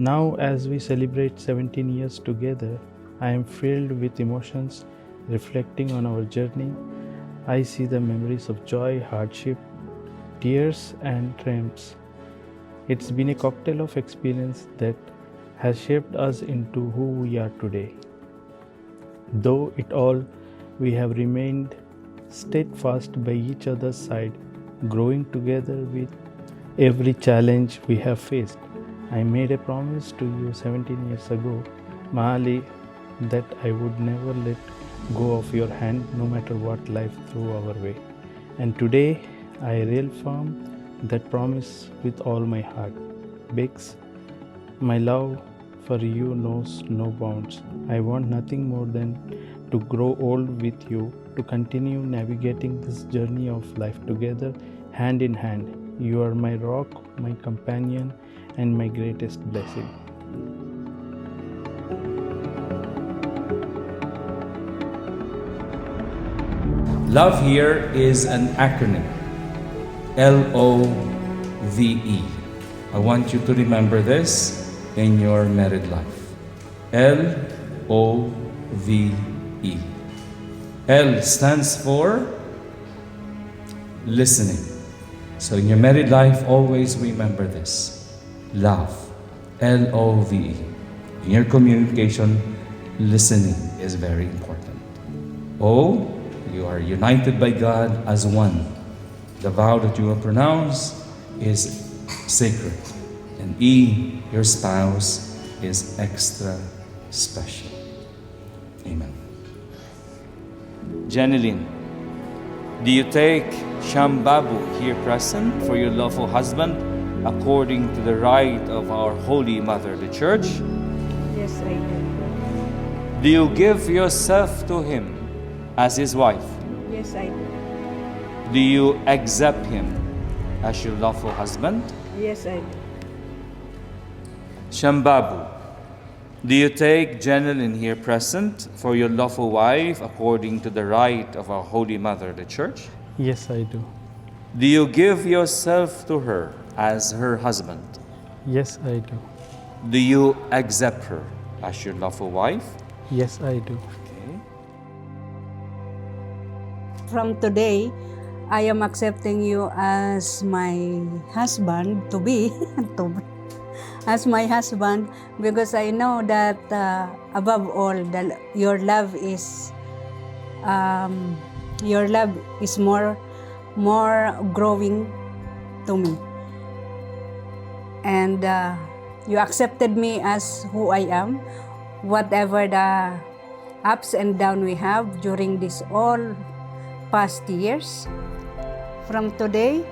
Now, as we celebrate 17 years together, I am filled with emotions reflecting on our journey. I see the memories of joy, hardship, tears, and triumphs. It's been a cocktail of experience that has shaped us into who we are today. Though it all, we have remained steadfast by each other's side, growing together with every challenge we have faced. I made a promise to you 17 years ago, Mahali, that I would never let go of your hand no matter what life threw our way. And today, I reaffirm that promise with all my heart. Biggs, my love for you knows no bounds. I want nothing more than to grow old with you, to continue navigating this journey of life together, hand in hand. You are my rock, my companion, and my greatest blessing. Love here is an acronym, LOVE. I want you to remember this in your married life. LOVE. L stands for listening. So in your married life, always remember this. Love, LOVE. In your communication, listening is very important. O, you are united by God as one. The vow that you will pronounce is sacred. And E, your spouse, is extra special. Amen. Janeline, do you take Shambabu here present for your lawful husband according to the rite of our Holy Mother, the Church? Yes, I do. Do you give yourself to him as his wife? Yes, I do. Do you accept him as your lawful husband? Yes, I do. Shambabu, do you take Janeline here present for your lawful wife according to the rite of our Holy Mother, the Church? Yes, I do. Do you give yourself to her as her husband? Yes, I do. Do you accept her as your lawful wife? Yes, I do. Okay. From today, I am accepting you as my husband to be, as my husband, because I know that above all, your love is more growing to me. And you accepted me as who I am, whatever the ups and downs we have during this all past years. From today,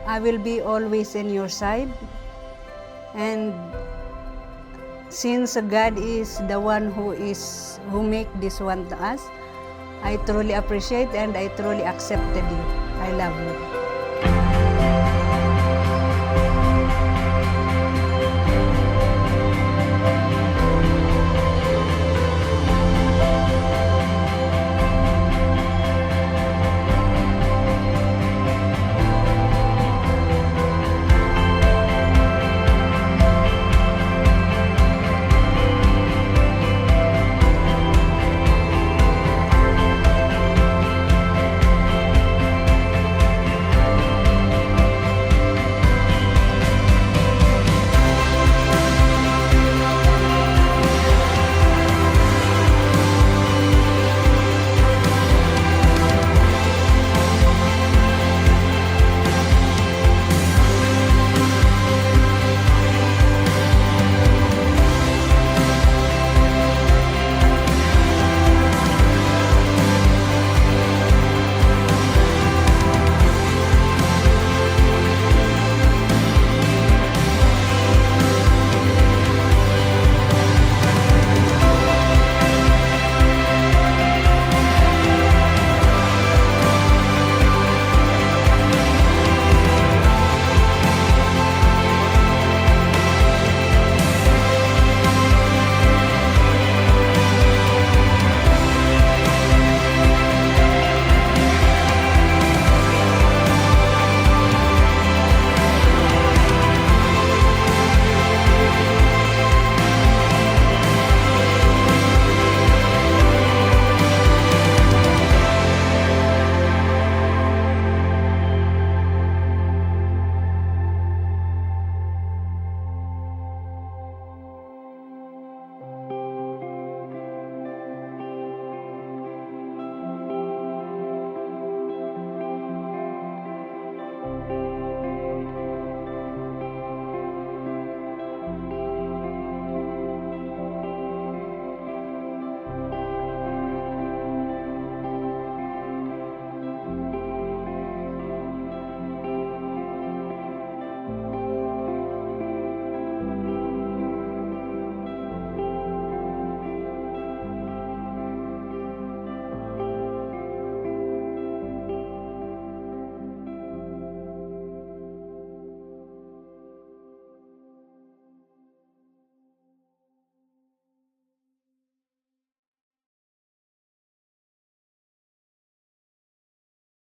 I will be always in your side. And since God is the one who make this one to us, I truly appreciate and I truly accepted you. I love you.